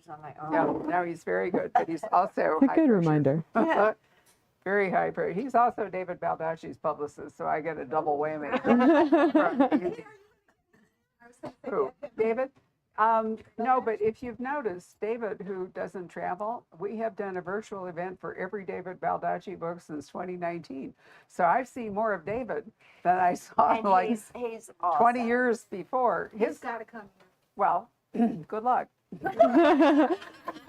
on my arm. No, he's very good, but he's also It's a good reminder. Very high praise. He's also David Baldacci's publicist, so I get a double whammy. Who? David? No, but if you've noticed, David, who doesn't travel, we have done a virtual event for every David Baldacci book since 2019. So I've seen more of David than I saw And he's awesome. 20 years before. He's got to come here. Well, good luck.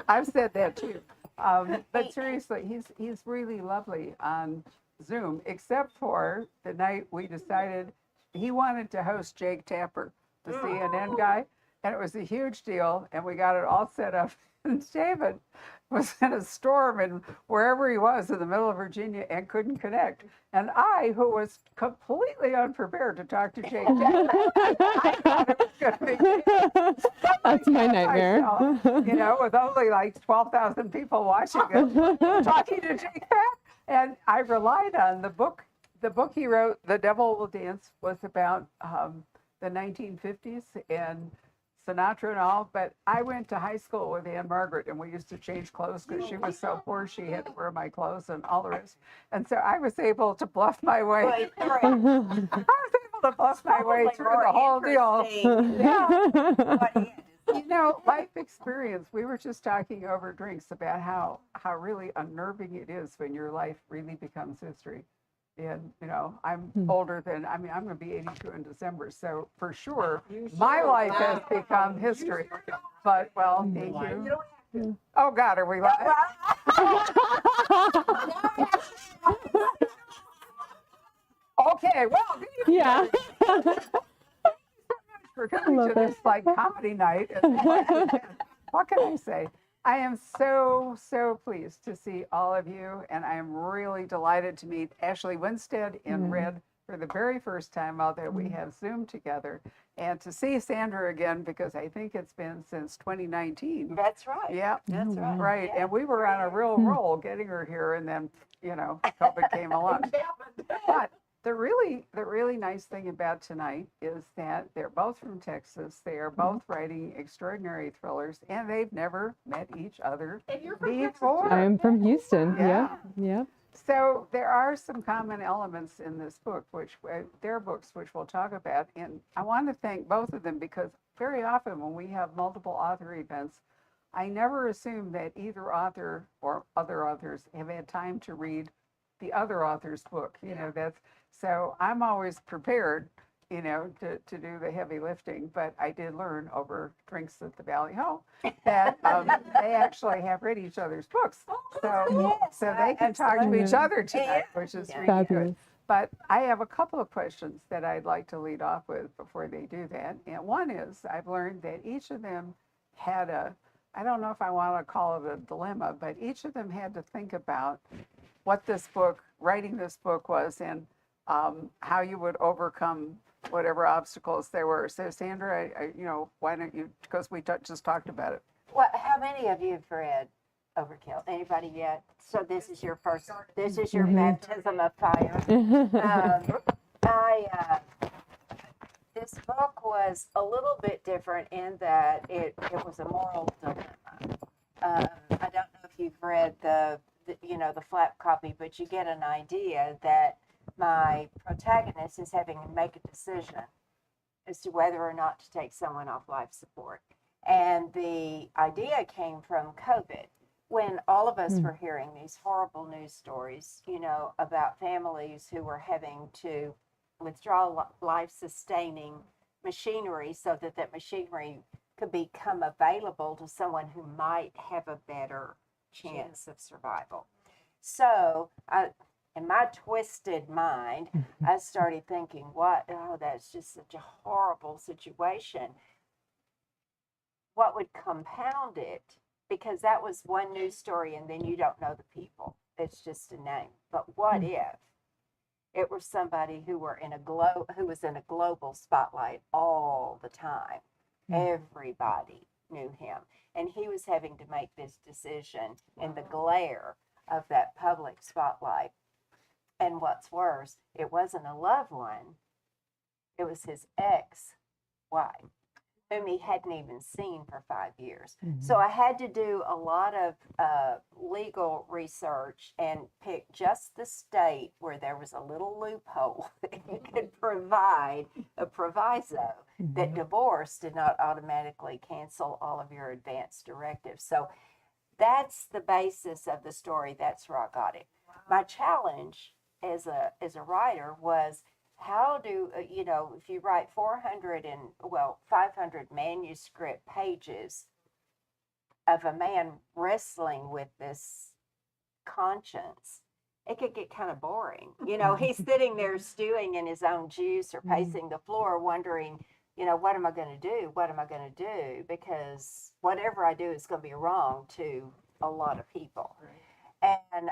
I've said that too. But seriously, he's really lovely on Zoom, except for the night we decided he wanted to host Jake Tapper, the CNN guy, and it was a huge deal, and we got it all set up. And David was in a storm and wherever he was in the middle of Virginia and couldn't connect. And I, who was completely unprepared to talk to Jake Tapper, I thought it was going to be That's my nightmare. myself, with only like 12,000 people watching it, talking to Jake Tapper. And I relied on the book. The book he wrote, The Devil Will Dance, was about the 1950s and Sinatra and all, but I went to high school with Anne Margaret, and we used to change clothes because she was so poor she had to wear my clothes and all the rest. And so I was able to bluff my way. I was able to bluff my way through the whole deal. Yeah. Life experience. We were just talking over drinks about how really unnerving it is when your life really becomes history. And, I'm older than, I'm going to be 82 in December. So for sure, my life has become history. But, well, thank you. Oh, God, are we live? Okay, well, Yeah. for coming to this comedy night. What can I say? I am so pleased to see all of you, and I am really delighted to meet Ashley Winstead in Red for the very first time, although we have Zoomed together, and to see Sandra again because I think it's been since 2019. That's right. Yeah, That's right. right. Yeah. And we were on a real roll getting her here, and then COVID came along. But the really nice thing about tonight is that they're both from Texas. They are both writing extraordinary thrillers, and they've never met each other before. I am from Houston. Yeah. Yeah. So there are some common elements in this book, which their books, which we'll talk about. And I want to thank both of them because very often when we have multiple author events, I never assume that either author or other authors have had time to read the other author's book. So I'm always prepared, to do the heavy lifting. But I did learn over drinks at the Valley Home that they actually have read each other's books. So they can talk to each other tonight, which is really Fabulous. good. But I have a couple of questions that I'd like to lead off with before they do that. And one is, I've learned that each of them had I don't know if I want to call it a dilemma, but each of them had to think about what writing this book was, and how you would overcome whatever obstacles there were. So Sandra, why don't you, because we just talked about it. Well, how many of you have read Overkill? Anybody yet? So this is your baptism of fire. This book was a little bit different in that it was a moral dilemma. I don't know if you've read the flap copy, but you get an idea that my protagonist is having to make a decision as to whether or not to take someone off life support. And the idea came from COVID, when all of us were hearing these horrible news stories, about families who were having to withdraw life-sustaining machinery so that machinery could become available to someone who might have a better chance of survival. So in my twisted mind, I started thinking, that's just such a horrible situation. What would compound it? Because that was one news story, and then you don't know the people. It's just a name. But what if it were somebody who was in a global spotlight all the time? Everybody knew him, and he was having to make this decision in the glare of that public spotlight. And what's worse, it wasn't a loved one, it was his ex-wife. whom he hadn't even seen for 5 years. Mhm. So I had to do a lot of legal research and pick just the state where there was a little loophole that you could provide a proviso that divorce did not automatically cancel all of your advance directives. So that's the basis of the story. That's where I got it. My challenge as a writer was, how do if you write 500 manuscript pages of a man wrestling with this conscience, it could get kind of boring. He's sitting there stewing in his own juice or pacing the floor, wondering, what am I going to do? What am I going to do? Because whatever I do is going to be wrong to a lot of people. And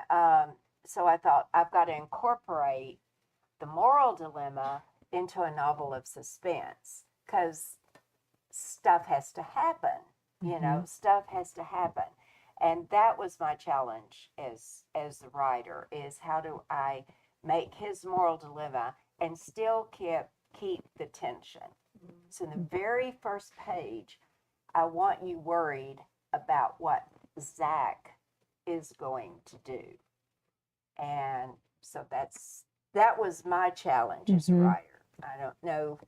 so I thought, I've got to incorporate the moral dilemma into a novel of suspense, because stuff has to happen. Stuff has to happen. And that was my challenge as the writer, is how do I make his moral dilemma and still keep the tension. So in the very first page, I want you worried about what Zach is going to do. And so that was my challenge as a writer. I don't know.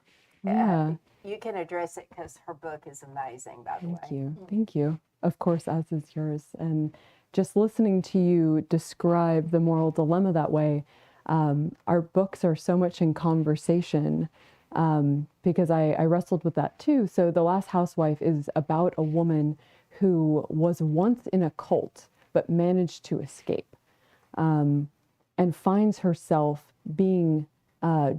Yeah. You can address it, because her book is amazing, by the way. Thank you. Thank you. Of course, as is yours. And just listening to you describe the moral dilemma that way, our books are so much in conversation, because I wrestled with that too. So The Last Housewife is about a woman who was once in a cult, but managed to escape, and finds herself being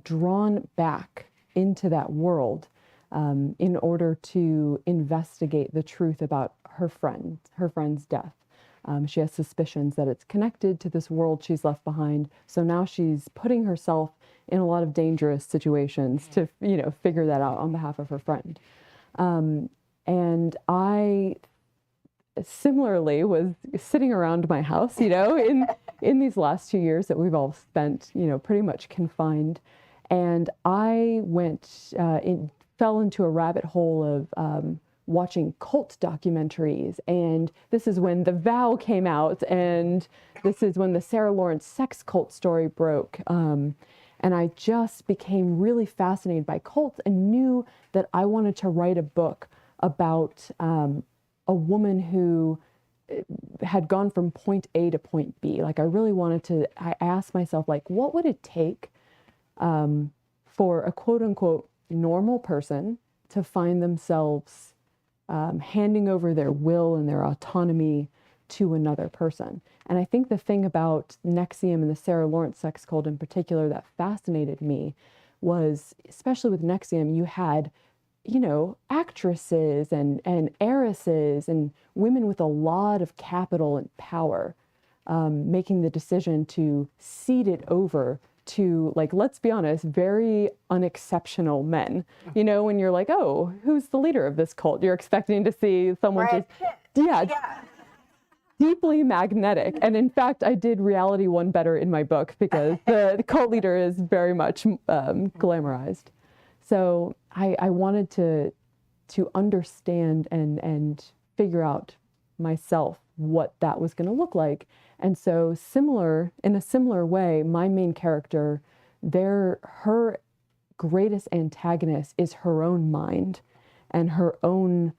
drawn back into that world in order to investigate the truth about her friend's death. She has suspicions that it's connected to this world she's left behind. So now she's putting herself in a lot of dangerous situations to, figure that out on behalf of her friend. And I similarly was sitting around my house, in these last 2 years that we've all spent, pretty much confined. And I fell into a rabbit hole of watching cult documentaries. And this is when The Vow came out, and this is when the Sarah Lawrence sex cult story broke. And I just became really fascinated by cults and knew that I wanted to write a book about a woman who had gone from point A to point B. Like, I really wanted to, I asked myself, like, what would it take for a quote unquote normal person to find themselves handing over their will and their autonomy to another person. And I think the thing about NXIVM and the Sarah Lawrence sex cult in particular that fascinated me was, especially with NXIVM, you had, actresses and heiresses and women with a lot of capital and power making the decision to cede it over to, like, let's be honest, very unexceptional men. When you're like, oh, who's the leader of this cult? You're expecting to see someone deeply magnetic. And in fact, I did reality one better in my book because the cult leader is very much glamorized. So I wanted to understand and figure out myself what that was going to look like. And so in a similar way, my main character, her greatest antagonist is her own mind and her own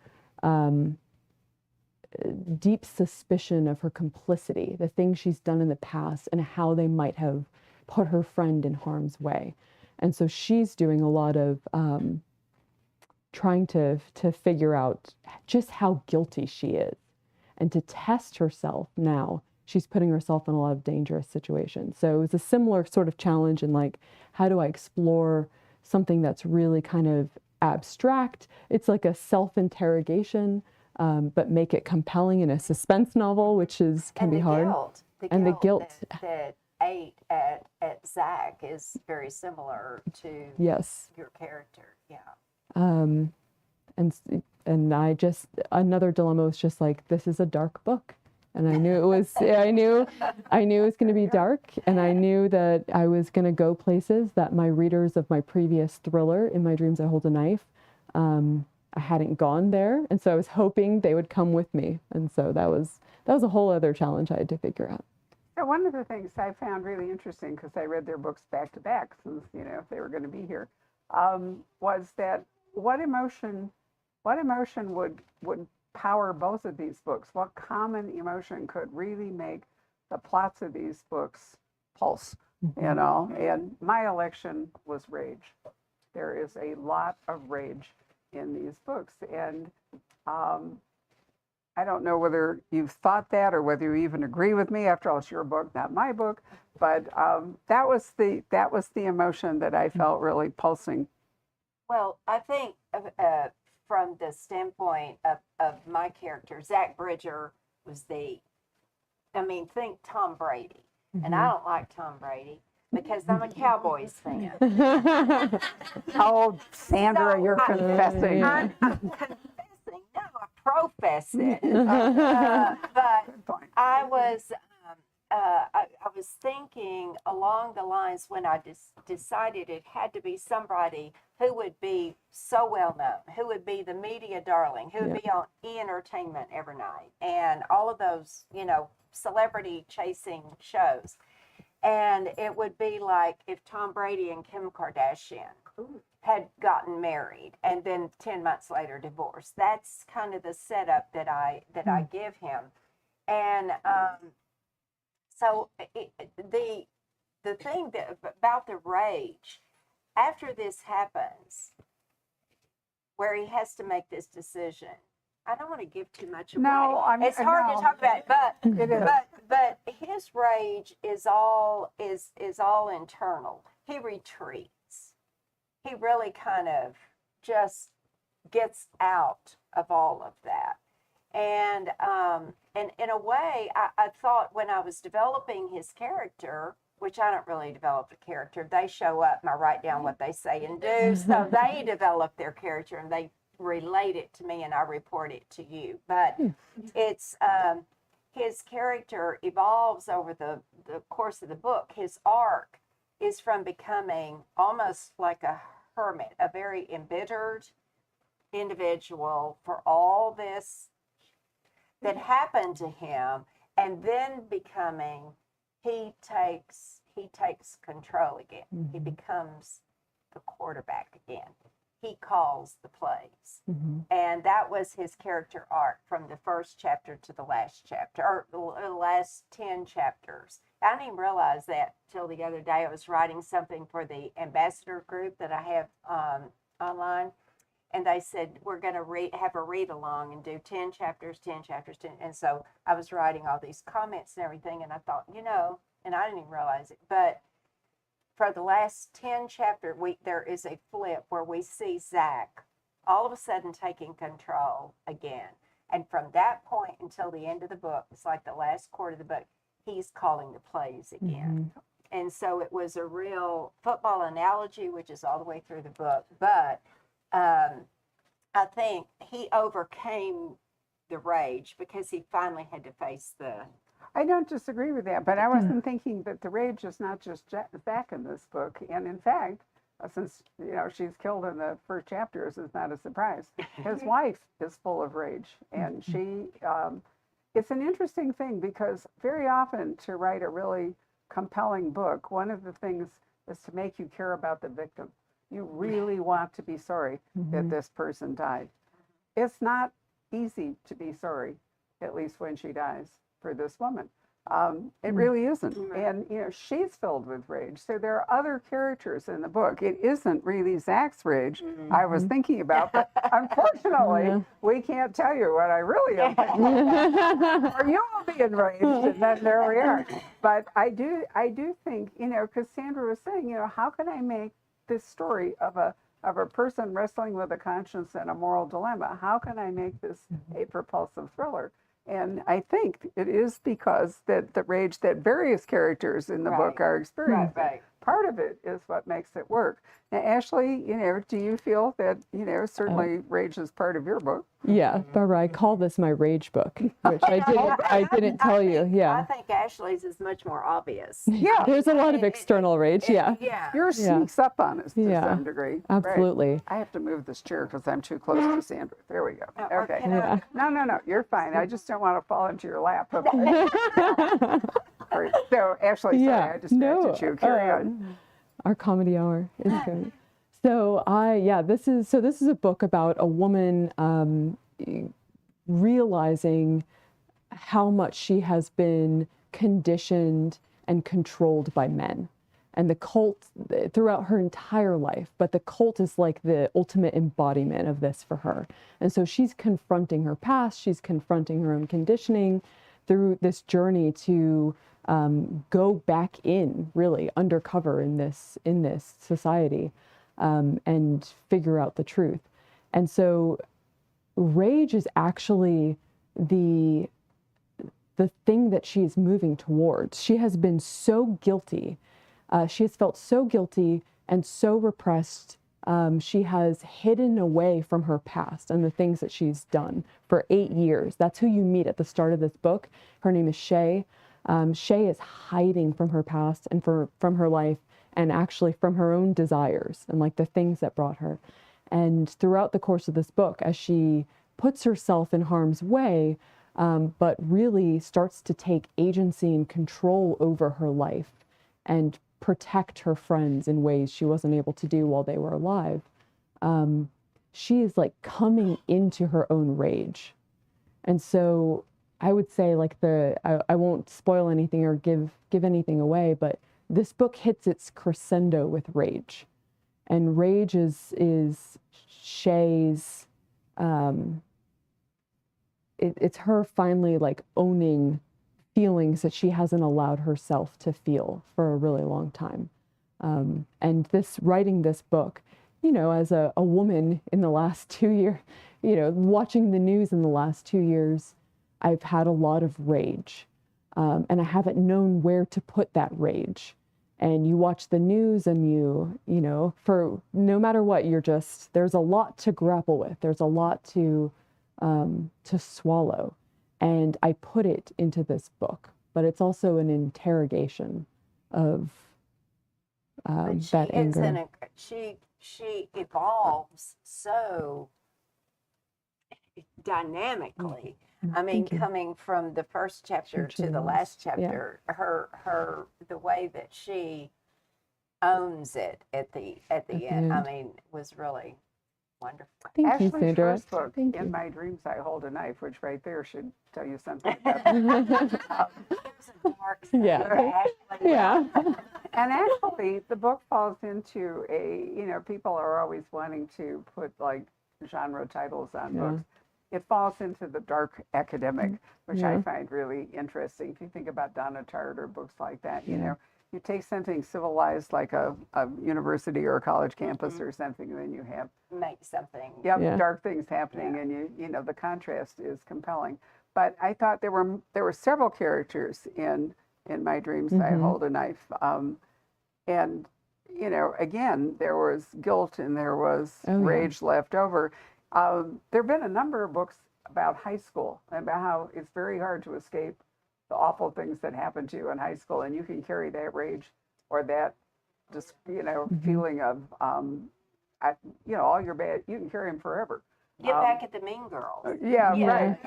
deep suspicion of her complicity, the things she's done in the past and how they might have put her friend in harm's way. And so she's doing a lot of trying to figure out just how guilty she is. And to test herself now, she's putting herself in a lot of dangerous situations. So it was a similar sort of challenge in, like, how do I explore something that's really kind of abstract? It's like a self-interrogation, but make it compelling in a suspense novel, which can be hard. And the guilt that ate at Zach is very similar to your character. Yeah. And I just, another dilemma was just like, this is a dark book. And I knew it was, I knew it was going to be dark. And I knew that I was going to go places that my readers of my previous thriller, In My Dreams I Hold a Knife, I hadn't gone there, and so I was hoping they would come with me, and so that was a whole other challenge I had to figure out. So one of the things I found really interesting, because I read their books back to back since, they were going to be here, was that what emotion would power both of these books? What common emotion could really make the plots of these books pulse? And my election was rage. There is a lot of rage in these books, and I don't know whether you've thought that or whether you even agree with me. After all, it's your book, not my book. But that was the emotion that I felt really pulsing. Well, I think from the standpoint of my character, Zach Bridger was think Tom Brady. And I don't like Tom Brady because I'm a Cowboys fan. Oh, Sandra, So you're confessing. I'm confessing, no, I profess it. But Good point. I was thinking along the lines when I decided it had to be somebody who would be so well known, who would be the media darling, who would be on E! Entertainment every night, and all of those, celebrity chasing shows. And it would be like if Tom Brady and Kim Kardashian had gotten married and then 10 months later divorced. That's kind of the setup that I give him. And so the thing about the rage, after this happens, where he has to make this decision, I don't want to give too much away. No, it's hard to talk about, but It is. but his rage is all internal. He retreats. He really kind of just gets out of all of that. And in a way, I thought when I was developing his character, which I don't really develop a character, they show up and I write down what they say and do. So they develop their character and they relate it to me and I report it to you. But it's his character evolves over the course of the book. His arc is from becoming almost like a hermit, a very embittered individual for all this that happened to him, and then becoming he takes control again. He becomes the quarterback again. He calls the plays. And that was his character arc from the first chapter to the last chapter, or the last 10 chapters. I didn't even realize that till the other day. I was writing something for the ambassador group that I have online. And they said, we're going to have a read along and do 10 chapters, 10 chapters, 10. And so I was writing all these comments and everything. And I thought, and I didn't even realize it, but for the last 10 chapters, there is a flip where we see Zach all of a sudden taking control again. And from that point until the end of the book, it's like the last quarter of the book, he's calling the plays again. And so it was a real football analogy, which is all the way through the book. But I think he overcame the rage because he finally had to face the... I don't disagree with that, but I wasn't thinking that the rage is not just Zach in this book. And in fact, since she's killed in the first chapters, is not a surprise. His wife is full of rage, and she. It's an interesting thing because very often to write a really compelling book, one of the things is to make you care about the victim. You really want to be sorry that this person died. It's not easy to be sorry, at least when she dies, for this woman. It really isn't. And, she's filled with rage. So there are other characters in the book. It isn't really Zach's rage I was thinking about, but unfortunately, we can't tell you what I really am thinking. Or you will be enraged, and then there we are. But I do think, because Sandra was saying, how can I make this story of a person wrestling with a conscience and a moral dilemma? How can I make this a propulsive thriller? And I think it is because that the rage that various characters in the book are experiencing. part of it is what makes it work. Now, Ashley, do you feel that, certainly rage is part of your book? Yeah, Barbara, I call this my rage book, which I didn't tell you. I Yeah. think Ashley's is much more obvious. Yeah. There's a lot of external rage. Yeah. Yeah. Yours sneaks up on us to Yeah, some degree. absolutely. Right. I have to move this chair because I'm too close to Sandra. There we go. Or Okay. can I- No, you're fine. I just don't want to fall into your lap. All right. So, Ashley, sorry, I distracted you. Carry on. Our comedy hour is good. So this is a book about a woman realizing how much she has been conditioned and controlled by men. And the cult throughout her entire life, but the cult is like the ultimate embodiment of this for her. And so she's confronting her past, she's confronting her own conditioning through this journey to go back in, really undercover in this society, and figure out the truth. And so rage is actually the thing that she's moving towards. She has been so guilty. She has felt so guilty and so repressed. She has hidden away from her past and the things that she's done for 8 years. That's who you meet at the start of this book. Her name is Shay. Shay is hiding from her past and from her life, and actually from her own desires and like the things that brought her. And throughout the course of this book, as she puts herself in harm's way, but really starts to take agency and control over her life and protect her friends in ways she wasn't able to do while they were alive, she is like coming into her own rage. And so I would say like I won't spoil anything or give anything away, but this book hits its crescendo with rage. And rage is Shay's, it's her finally like owning feelings that she hasn't allowed herself to feel for a really long time. And writing this book, as a woman in the last 2 years, watching the news in the last 2 years, I've had a lot of rage. And I haven't known where to put that rage. And you watch the news and for no matter what, there's a lot to grapple with. There's a lot to swallow. And I put it into this book, but it's also an interrogation of that anger. She evolves so dynamically. I mean, coming from the first chapter to the last chapter, the way that she owns it at the end, I mean, was really wonderful. Thank you, Ashley's Sandra. first book, Thank you. In My Dreams I Hold a Knife, which right there should tell you something about that. It was a dark side Yeah. to Ashley. Yeah. And actually, the book falls into people are always wanting to put like genre titles on books. It falls into the dark academic, which I find really interesting. If you think about Donna Tartt or books like that, you take something civilized like a university or a college campus or something, and then you have Make something. dark things happening, and the contrast is compelling. But I thought there were several characters in My Dreams I Hold a Knife, and again there was guilt and there was rage left over. There have been a number of books about high school and about how it's very hard to escape the awful things that happen to you in high school, and you can carry that rage or that just feeling of all your bad, you can carry them forever. Get back at the mean girls. Right.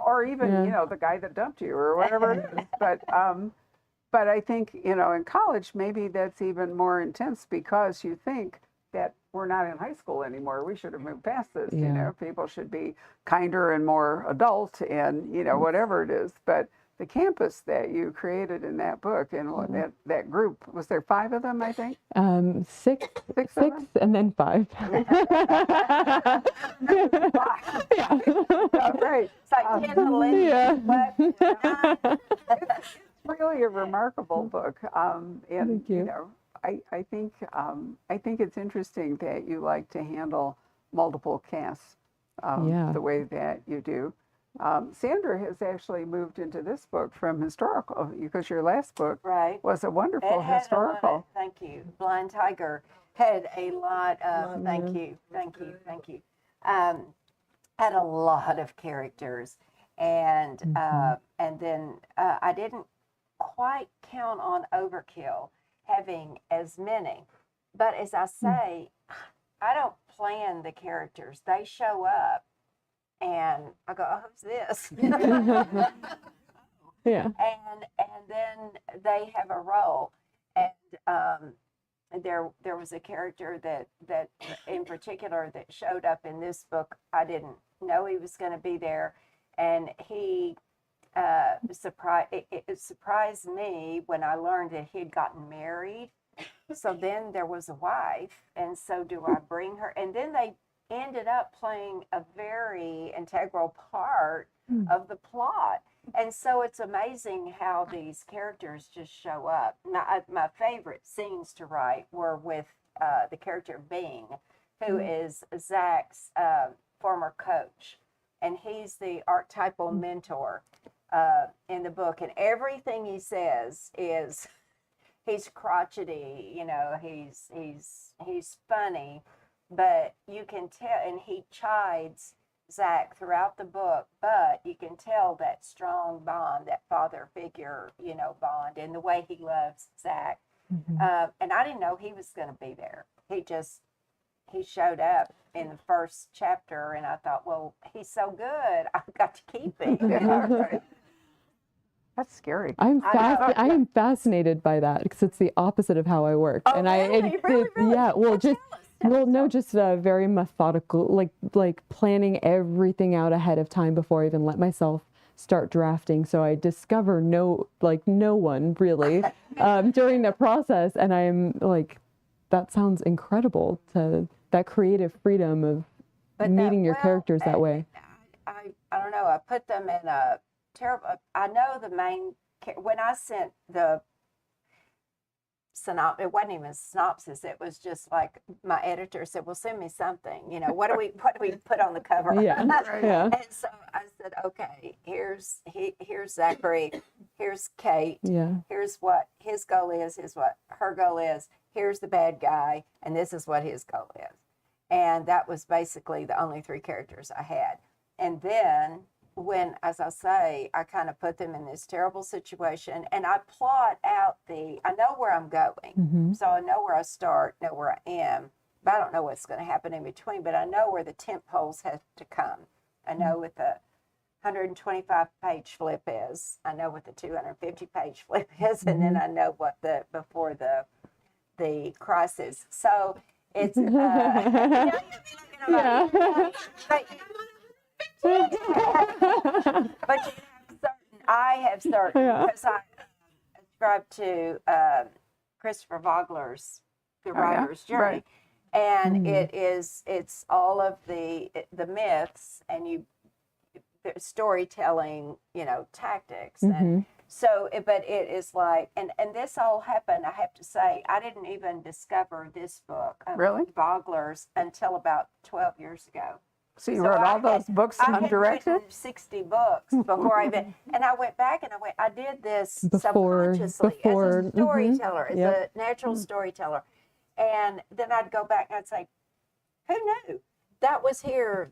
Or even the guy that dumped you or whatever it is. But I think in college maybe that's even more intense because you think that we're not in high school anymore. We should have moved past this. People should be kinder and more adult and whatever it is. But the campus that you created in that book and that group, was there 5 of them, I think? Six and then 5. Yeah. Right. It's like 10 to 11. It's really a remarkable book. And Thank you. I think it's interesting that you like to handle multiple casts the way that you do. Sandra has actually moved into this book from historical, because your last book Right. was a wonderful It had a lot of, historical. thank you. Blind Tiger had a lot of, thank you. Had a lot of characters, and then I didn't quite count on Overkill having as many, but as I say, I don't plan the characters; they show up, and I go, "Oh, who's this?" Yeah. and then they have a role, and there was a character that in particular that showed up in this book. I didn't know he was going to be there, and he it surprised me when I learned that he'd gotten married. So then there was a wife, and so do I bring her? And then they ended up playing a very integral part of the plot. And so it's amazing how these characters just show up. My favorite scenes to write were with the character of Bing, who is Zach's former coach. And he's the archetypal mentor in the book. And everything he says is, he's crotchety, you know, he's funny, but you can tell, and he chides Zach throughout the book, but you can tell that strong bond, that father figure, you know, bond, and the way he loves Zach. And I didn't know he was going to be there. He showed up in the first chapter, and I thought, well, he's so good, I've got to keep him. That's scary. I am fascinated by that because it's the opposite of how I work. Oh, really? Yeah, well, Tell us. very methodical, like planning everything out ahead of time before I even let myself start drafting. So I discover no one really during the process, and I'm like, that sounds incredible, to that creative freedom of meeting your characters that way. I don't know. I put them in a terrible. I know the main. When I sent the synopsis, it wasn't even a synopsis. It was just like my editor said, "Well, send me something. You know, what do we put on the cover?" Yeah, yeah. And so I said, "Okay, here's Zachary, here's Kate. Yeah. Here's what his goal is. Here's what her goal is. Here's the bad guy, and this is what his goal is." And that was basically the only three characters I had. And then when, as I say, I kind of put them in this terrible situation, and I plot out I know where I'm going. So I know where I start, know where I am, but I don't know what's going to happen in between, but I know where the tent poles have to come. I know what the 125-page flip is. I know what the 250-page flip is, and then I know what before the crisis. So it's, you know, you're looking at my, but I have certain, because I subscribe to Christopher Vogler's The Writer's Journey, and it's all of the myths and the storytelling, you know, tactics, and so, but it is like, and this all happened, I have to say, I didn't even discover this book of Vogler's until about 12 years ago. So you wrote all those books undirected? I had written 60 books before I even, and I went back and I did this subconsciously as a storyteller, as a natural storyteller. And then I'd go back and I'd say, who knew? That was here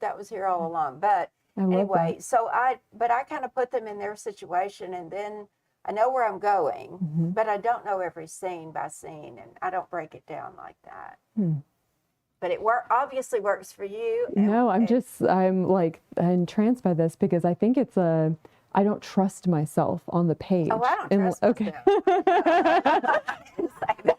all along. But anyway, so I kind of put them in their situation, and then I know where I'm going, but I don't know every scene by scene, and I don't break it down like that. But it obviously works for you. No, I'm like entranced by this because I think it's I don't trust myself on the page. Oh, I don't trust myself. I didn't say that.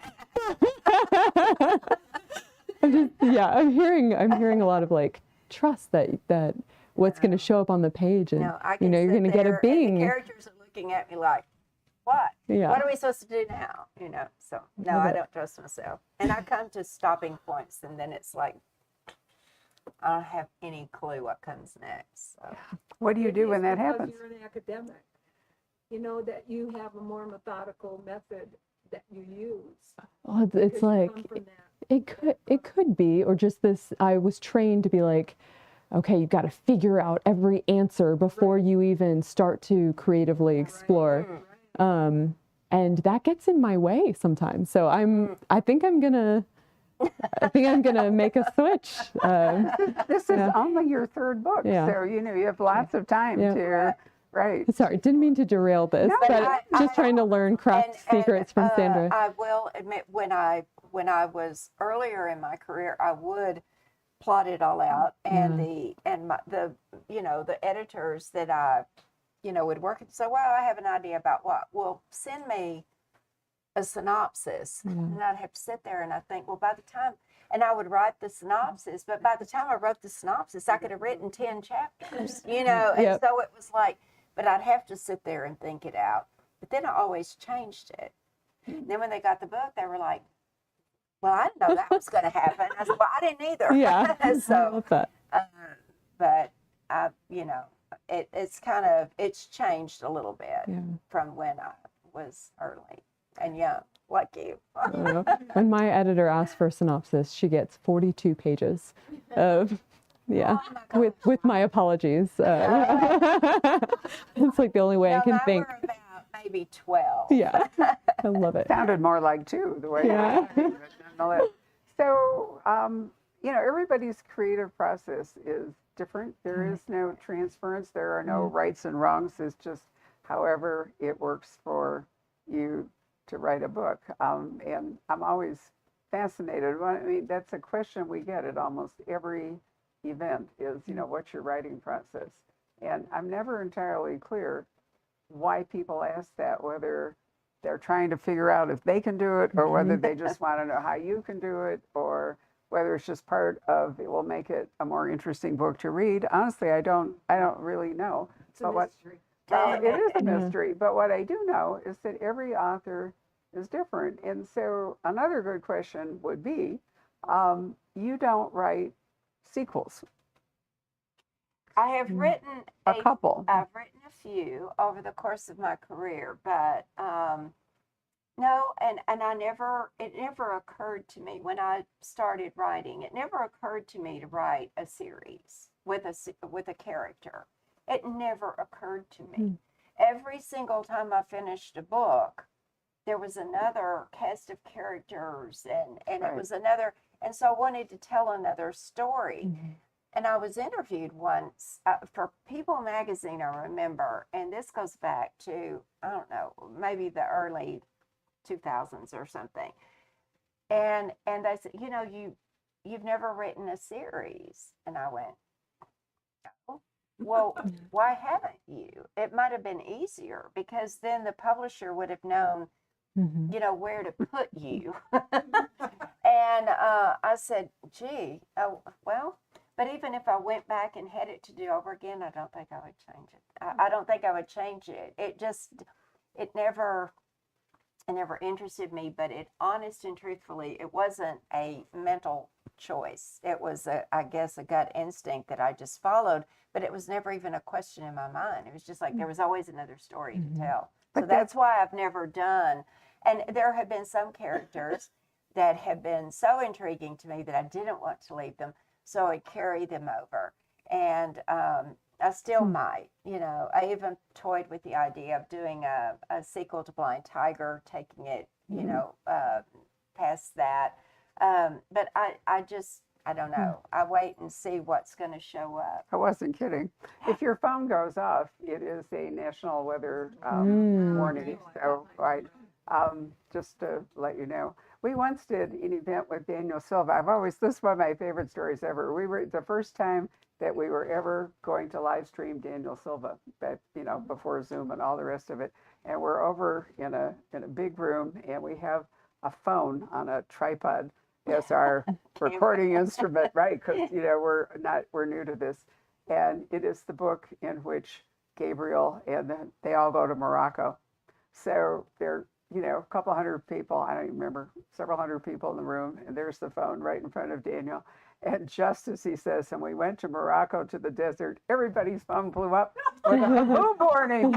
I'm hearing a lot of like trust that what's going to show up on the page, and you know, you're going to get a Bing. And the characters are looking at me like, what? Yeah. What are we supposed to do now? You know, so no, I don't trust myself. And I come to stopping points, and then it's like, I don't have any clue what comes next. So. What do you do when that happens? You're an academic. You know that you have a more methodical method that you use. Well, it's like, it could be, or just this, I was trained to be like, okay, you've got to figure out every answer before you even start to creatively explore. And that gets in my way sometimes. So I think I'm gonna make a switch. This is only your third book, Yeah. so you have lots of time Yeah. to right. Sorry, didn't mean to derail this, No, but just trying to learn craft secrets from Sandra. I will admit, when I was earlier in my career, I would plot it all out, and the editors that I would work with say, well, I have an idea about what. Well, send me a synopsis, and I'd have to sit there and I think, well, by the time, and I would write the synopsis, but by the time I wrote the synopsis, I could have written 10 chapters, and so it was like, but I'd have to sit there and think it out. But then I always changed it. And then when they got the book, they were like, well, I didn't know that was going to happen. I said, well, I didn't either. Yeah, So, I love that. But I, it's changed a little bit from when I was early and young, like you. When my editor asks for a synopsis, she gets 42 pages of, with my apologies. It's like the only way I can think. Were about maybe 12. Yeah, I love it. Sounded more like 2 the way. Yeah. So, everybody's creative process is different. There is no transference. There are no rights and wrongs. It's just however it works for you to write a book. And I'm always fascinated. I mean, that's a question we get at almost every event is, what's your writing process? And I'm never entirely clear why people ask that, whether they're trying to figure out if they can do it or whether they just want to know how you can do it, or whether it's just part of it will make it a more interesting book to read. Honestly, I don't really know. It's a mystery. It is a mystery, but what I do know is that every author is different. And so another good question would be, you don't write sequels. I have written A couple. I've written a few over the course of my career, but no, and it never occurred to me when I started writing. It never occurred to me to write a series with a character. It never occurred to me. Every single time I finished a book, there was another cast of characters, and it was another, and so I wanted to tell another story. And I was interviewed once for People magazine, I remember, and this goes back to, I don't know, maybe the early 2000s or something. And they said, you've never written a series. And I went, oh, well, why haven't you? It might have been easier, because then the publisher would have known, where to put you. And I said, gee, well, but even if I went back and had it to do over again, I don't think I would change it. I don't think I would change it. It never interested me, but honest and truthfully, it wasn't a mental choice. It was, I guess, a gut instinct that I just followed, but it was never even a question in my mind. It was just like there was always another story to tell. So that's why I've never done, and there have been some characters that have been so intriguing to me that I didn't want to leave them. So I carry them over, and I still might, I even toyed with the idea of doing a sequel to Blind Tiger, taking it, past that. But I don't know. I wait and see what's going to show up. I wasn't kidding. If your phone goes off, it is a national weather warning. So, right, just to let you know. We once did an event with Daniel Silva. This is one of my favorite stories ever. We were the first time that we were ever going to live stream Daniel Silva, but before Zoom and all the rest of it. And we're over in a big room, and we have a phone on a tripod as our recording instrument, right? Because we're new to this, and it is the book in which Gabriel and they all go to Morocco. So they're a couple hundred people, I don't even remember, several hundred people in the room, and there's the phone right in front of Daniel. And just as he says, and we went to Morocco to the desert, everybody's phone blew up with a boom warning.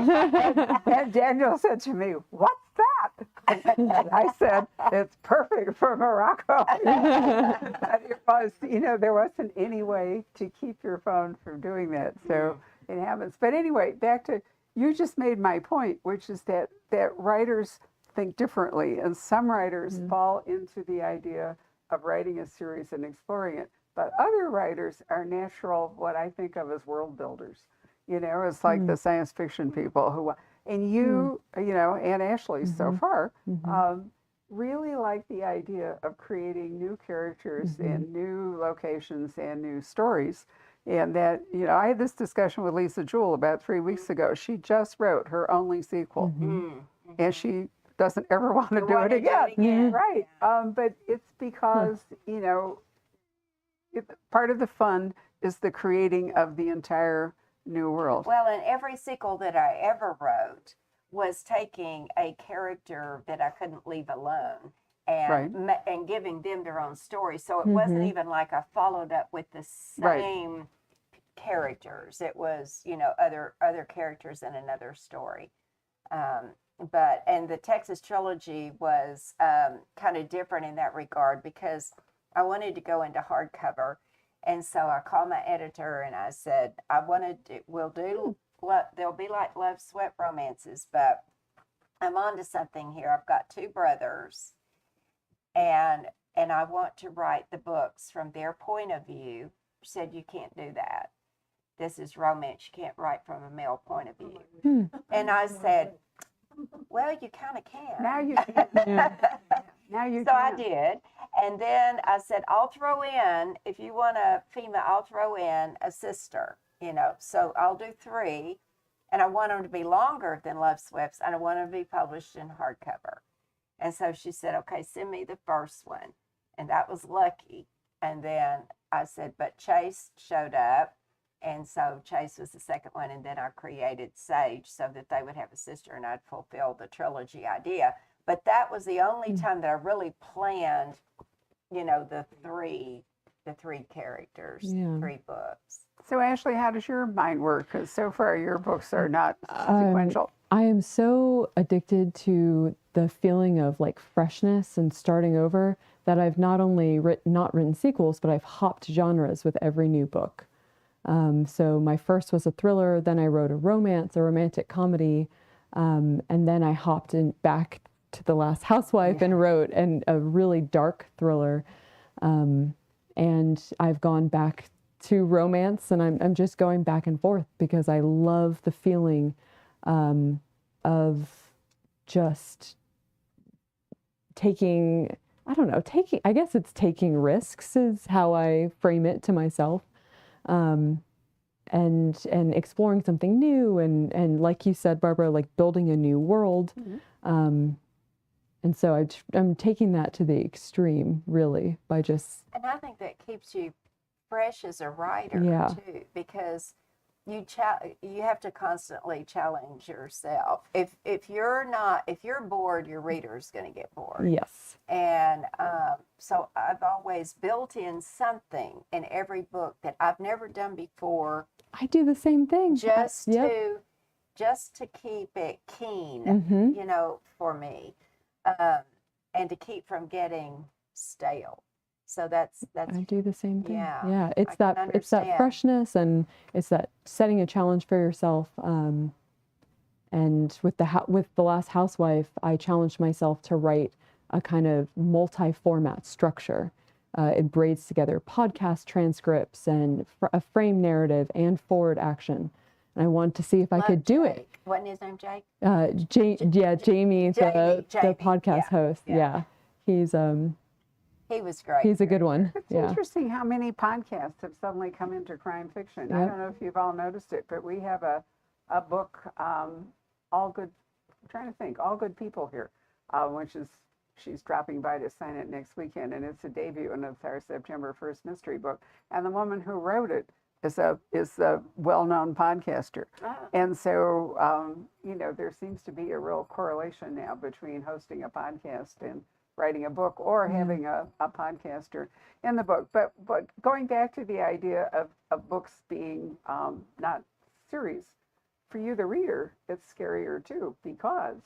And Daniel said to me, "What's that?" And I said, it's perfect for Morocco. But it was, there wasn't any way to keep your phone from doing that. So it happens. But anyway, back to, you just made my point, which is that writers think differently. And some writers fall into the idea of writing a series and exploring it. But other writers are natural, what I think of as world builders. It's like the science fiction people who, and you, and Ashley so far, really like the idea of creating new characters and new locations and new stories. And that, I had this discussion with Lisa Jewell about 3 weeks ago. She just wrote her only sequel, and she doesn't ever want to do it again. Right. But it's because, part of the fun is the creating of the entire new world. Well, and every sequel that I ever wrote was taking a character that I couldn't leave alone and giving them their own story. So it wasn't even like I followed up with the same characters. It was, other characters in another story. And the Texas Trilogy was kind of different in that regard because I wanted to go into hardcover. And so I called my editor and I said, they'll be like love sweat romances, but I'm onto something here. I've got 2 brothers and I want to write the books from their point of view. She said, you can't do that. This is romance. You can't write from a male point of view. And I said, well, you kind of can. Now you can. Now you so can. I did. And then I said, I'll throw in, if you want a female, I'll throw in a sister, So I'll do 3. And I want them to be longer than Love Sweats. And I want them to be published in hardcover. And so she said, okay, send me the first one. And that was lucky. And then I said, but Chase showed up. And so Chase was the second one. And then I created Sage so that they would have a sister and I'd fulfill the trilogy idea. But that was the only time that I really planned, the three characters, 3 books. So Ashley, how does your mind work? Because so far your books are not sequential. I am so addicted to the feeling of like freshness and starting over that I've not only not written sequels, but I've hopped genres with every new book. So my first was a thriller, then I wrote a romance, a romantic comedy, and then I hopped back to The Last Housewife and wrote a really dark thriller. And I've gone back to romance, and I'm just going back and forth because I love the feeling of just taking, I guess it's taking risks is how I frame it to myself. And exploring something new and like you said, Barbara, like building a new world. And so I'm taking that to the extreme, really, by just... And I think that keeps you fresh as a writer, too, because you have to constantly challenge yourself. If you're bored, your reader is going to get bored. Yes. And so I've always built in something in every book that I've never done before. I do the same thing. Just to keep it keen, for me. And to keep from getting stale. So that's I do the same thing. Yeah. It's that freshness, and it's that setting a challenge for yourself. And with the Last Housewife, I challenged myself to write a kind of multi-format structure. It braids together podcast transcripts and a frame narrative and forward action. And I wanted to see if I could do it. Wasn't his name Jake? Jamie, the podcast host. Yeah. He was great. He's a good one. It's interesting how many podcasts have suddenly come into crime fiction. Yep. I don't know if you've all noticed it, but we have a book, All Good People Here, which is, she's dropping by to sign it next weekend, and it's a debut, and it's our September 1st mystery book. And the woman who wrote it is a well-known podcaster. And so, there seems to be a real correlation now between hosting a podcast and writing a book, or having a podcaster in the book. But going back to the idea of books being not series for you, the reader, it's scarier too, because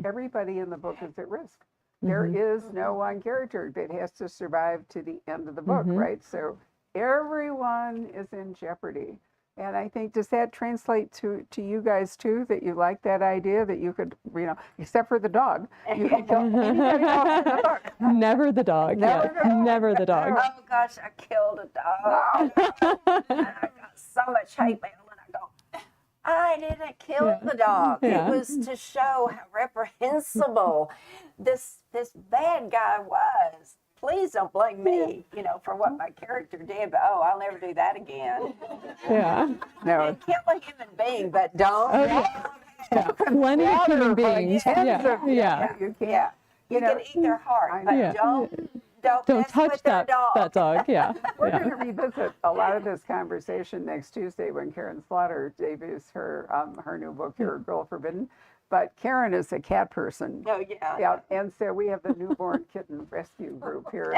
everybody in the book is at risk. There is no one character that has to survive to the end of the book, right? So everyone is in jeopardy. And I think, does that translate to you guys too, that you like that idea that you could, except for the dog, you could kill anybody else in the book? Never the dog. Never Yes, never the dog. Oh gosh, I killed a dog. And I got so much hate mail, and I go, I didn't kill the dog. Yeah. It was to show how reprehensible this bad guy was. Please don't blame me, for what my character did. But I'll never do that again. Yeah. No. Kill a human being, but don't. Plenty of human beings. Yeah. You can't. Yeah, you can eat their heart, but Yeah. don't mess touch with their that dog. Yeah. We're Yeah. going to revisit a lot of this conversation next Tuesday when Karen Slaughter debuts her new book, Your Girl Forbidden. But Karen is a cat person. Oh, yeah. Yeah, and so we have the newborn kitten rescue group here.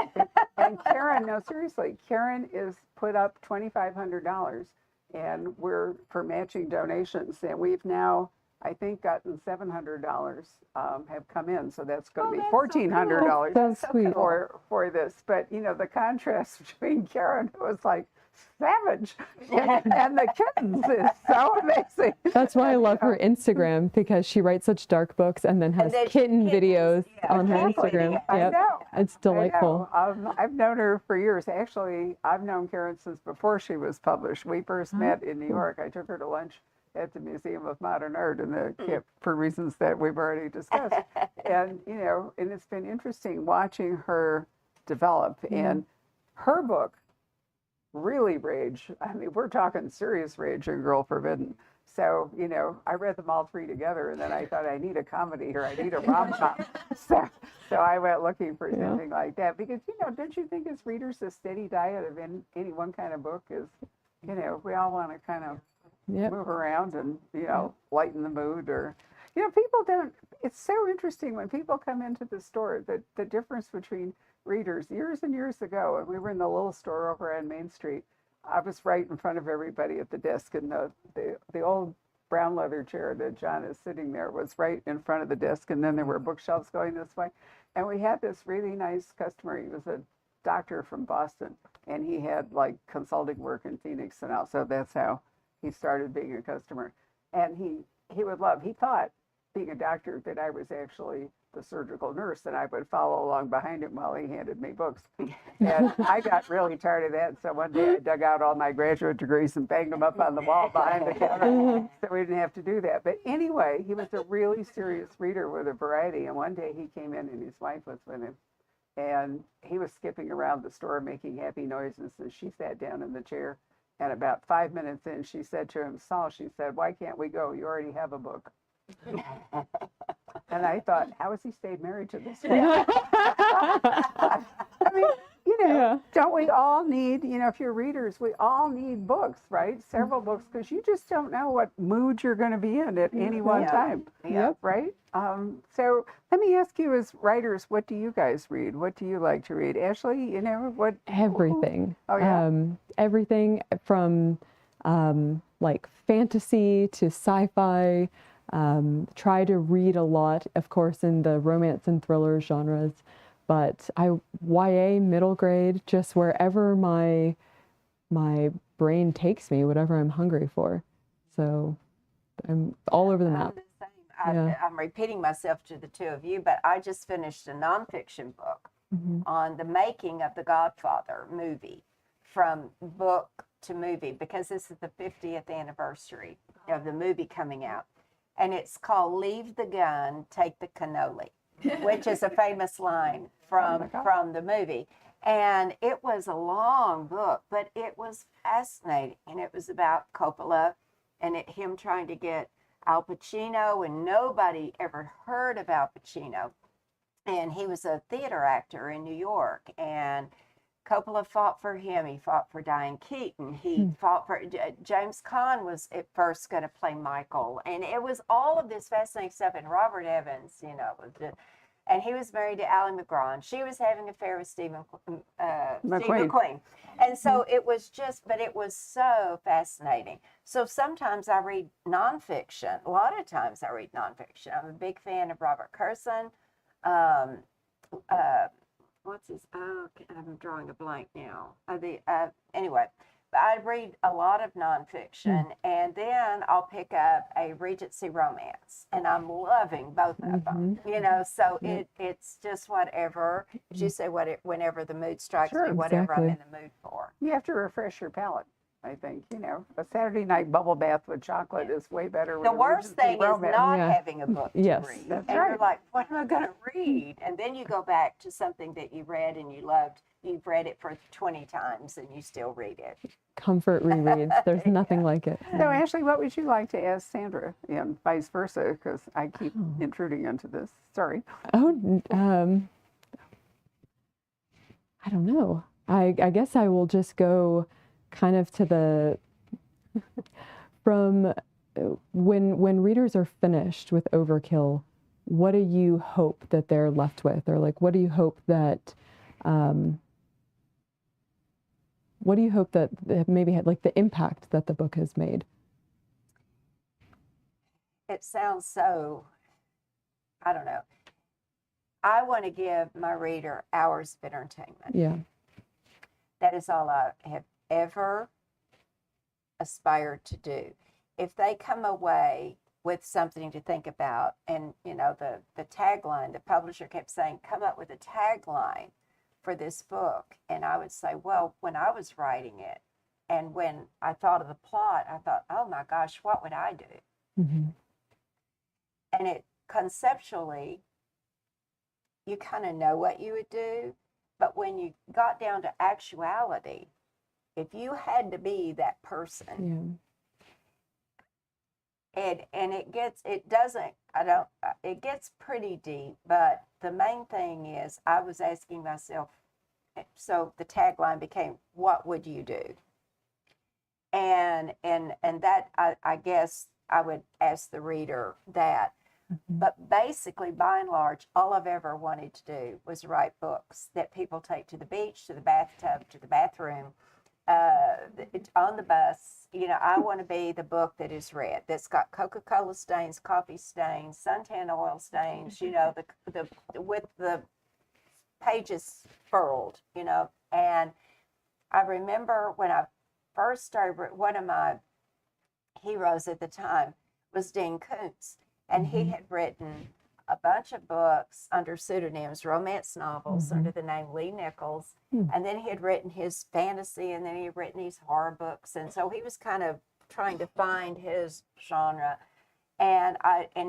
And Karen, no, seriously, Karen is put up $2,500 and we're for matching donations. And we've now, I think, gotten $700 have come in. So that's going to be $1,400 That's sweet. for this. But, the contrast between Karen, who was like savage, and the kittens is so amazing. That's why I love her Instagram, because she writes such dark books and then has then kitten kittens, videos yeah, on her exactly. Instagram. I Yep. know. It's delightful. I know. I've known her for years. Actually, I've known Karen since before she was published. We first met in New York. I took her to lunch at the Museum of Modern Art for reasons that we've already discussed. And, and it's been interesting watching her develop. And her book really rage. I mean, we're talking serious rage in Girl Forbidden. So, I read them all three together, and then I thought, I need a comedy here. I need a rom-com. So I went looking for something like that. Because, don't you think as readers, a steady diet of any one kind of book is, we all want to kind of move around and, lighten the mood, or, people don't, it's so interesting when people come into the store, the difference between readers. Years and years ago, and we were in the little store over on Main Street, I was right in front of everybody at the desk, and the old brown leather chair that John is sitting there was right in front of the desk, and then there were bookshelves going this way. And we had this really nice customer. He was a doctor from Boston, and he had like consulting work in Phoenix, and also that's how he started being a customer. And he thought, being a doctor, that I was actually the surgical nurse, and I would follow along behind him while he handed me books. And I got really tired of that, so one day I dug out all my graduate degrees and banged them up on the wall behind the counter, so we didn't have to do that. But anyway, he was a really serious reader with a variety, and one day he came in and his wife was with him, and he was skipping around the store making happy noises, and she sat down in the chair, and about 5 minutes in, she said to him, Saul, she said, why can't we go? You already have a book. And I thought, how has he stayed married to this man? I mean, don't we all need, if you're readers, we all need books, right? Several books, because you just don't know what mood you're going to be in at any one time. Yep. Right? So let me ask you, as writers, what do you guys read? What do you like to read? Ashley, what? Everything. Oh, yeah. Everything from like fantasy to sci-fi. Try to read a lot, of course, in the romance and thriller genres, but YA, middle grade, just wherever my brain takes me, whatever I'm hungry for. So I'm all over the map. I'm the same. I'm repeating myself to the two of you, but I just finished a nonfiction book on the making of the Godfather movie, from book to movie, because this is the 50th anniversary of the movie coming out. And it's called Leave the Gun, Take the Cannoli, which is a famous line from the movie. And it was a long book, but it was fascinating. And it was about Coppola and him trying to get Al Pacino, and nobody ever heard of Al Pacino. And he was a theater actor in New York. And Coppola fought for him. He fought for Diane Keaton. He fought for James Caan was at first going to play Michael, and it was all of this fascinating stuff. And Robert Evans, was just and he was married to Ally McGraw. She was having an affair with Steve McQueen. McQueen. And so it was but it was so fascinating. So sometimes I read nonfiction. A lot of times I read nonfiction. I'm a big fan of Robert Kurson. Um, what's his? Oh, I'm drawing a blank now. Anyway, but I read a lot of nonfiction, and then I'll pick up a Regency romance, and I'm loving both of them. So it's just whatever, as you say, whenever the mood strikes Sure, me, whatever I'm in exactly. the mood for. You have to refresh your palate, I think. A Saturday night bubble bath with chocolate is way better. The worst thing is not Yeah. having a book to Yes. read. That's and you're right. like, what am I going to read? And then you go back to something that you read and you loved. You've read it for 20 times and you still read it. Comfort rereads. There's nothing like it. So, Ashley, what would you like to ask Sandra, and vice versa, because I keep intruding into this. Sorry. Oh, I don't know. I guess I will just go kind of to the from when readers are finished with Overkill, what do you hope that they're left with, or like what do you hope that maybe had like the impact that the book has made? It sounds so, I don't know. I want to give my reader hours of entertainment. Yeah. That is all I have ever aspired to do. If they come away with something to think about, and the tagline, the publisher kept saying, come up with a tagline for this book. And I would say, well, when I was writing it, and when I thought of the plot, I thought, oh my gosh, what would I do? Mm-hmm. And it conceptually, you kind of know what you would do. But when you got down to actuality, if you had to be that person, it gets pretty deep. But the main thing is, I was asking myself, so the tagline became, what would you do? And that, I guess I would ask the reader that. Mm-hmm. But basically, by and large, all I've ever wanted to do was write books that people take to the beach, to the bathtub, to the bathroom, on the bus. I want to be the book that is read, that's got Coca-Cola stains, coffee stains, suntan oil stains, with the pages furled, And I remember when I first started, one of my heroes at the time was Dean Koontz. And he had written a bunch of books under pseudonyms, romance novels under the name Lee Nichols. And then he had written his fantasy, and then he had written these horror books. And so he was kind of trying to find his genre. And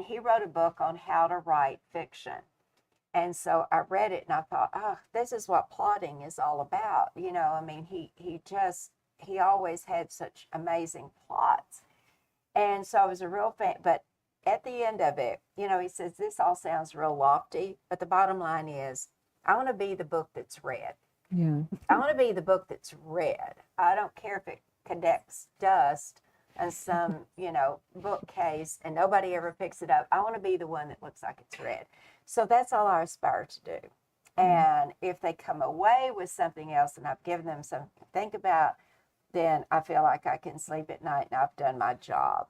he wrote a book on how to write fiction. And so I read it and I thought, oh, this is what plotting is all about. He always had such amazing plots. And so I was a real fan, but at the end of it, he says, this all sounds real lofty, but the bottom line is, I want to be the book that's read. Yeah. I want to be the book that's read. I don't care if it collects dust in some, bookcase and nobody ever picks it up. I want to be the one that looks like it's read. So that's all I aspire to do. And if they come away with something else and I've given them something to think about, then I feel like I can sleep at night and I've done my job.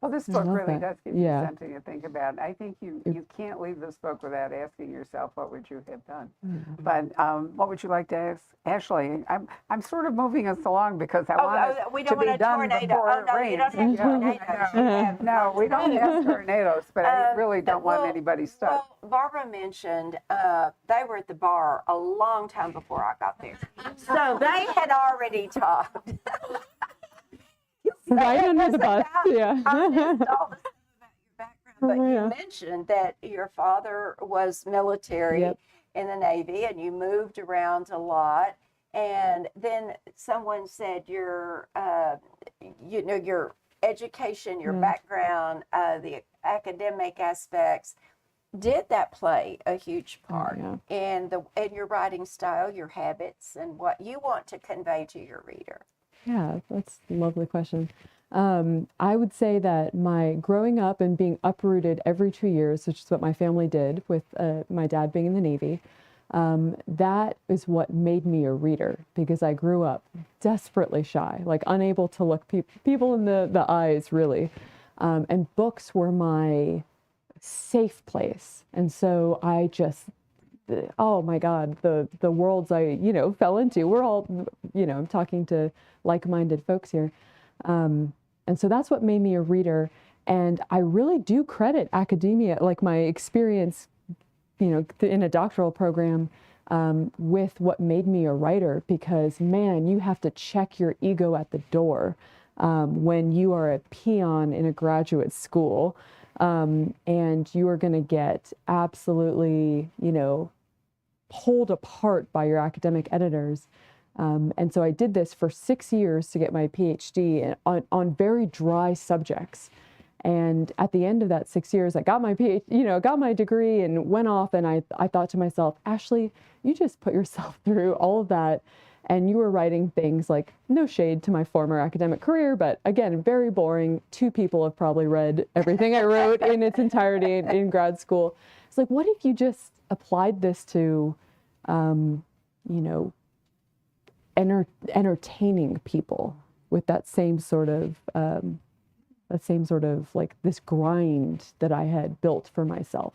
Well, this book really that. does give you something to think about. I think you can't leave this book without asking yourself, what would you have done? Mm-hmm. But what would you like to ask Ashley? I'm sort of moving us along because I want we it don't to want be a done tornado. before Oh, it no, rains. you don't have tornadoes. You have No, we don't have tornadoes, but I really don't want anybody stuck. Well, Barbara mentioned they were at the bar a long time before I got there. So they had already talked. Right under the bus, yeah. I missed all the stuff about your background, but Oh, you yeah. mentioned that your father was military Yep. in the Navy, and you moved around a lot. And then someone said your education, your background, the academic aspects. Did that play a huge part in your writing style, your habits, and what you want to convey to your reader? Yeah, that's a lovely question. I would say that my growing up and being uprooted every 2 years, which is what my family did with my dad being in the Navy, that is what made me a reader, because I grew up desperately shy, like unable to look people in the eyes, really. And books were my safe place. And so I just, oh my God, the worlds I, fell into, we're all, I'm talking to like-minded folks here. And so that's what made me a reader. And I really do credit academia, like my experience, in a doctoral program, with what made me a writer, because man, you have to check your ego at the door when you are a peon in a graduate school. And you are going to get absolutely, pulled apart by your academic editors. And so I did this for 6 years to get my PhD on very dry subjects. And at the end of that 6 years, I got my PhD, got my degree and went off. And I thought to myself, Ashley, you just put yourself through all of that. And you were writing things like, no shade to my former academic career, but again, very boring. 2 people have probably read everything I wrote in its entirety in grad school. It's like, what if you just applied this to, entertaining people with that same sort of like this grind that I had built for myself.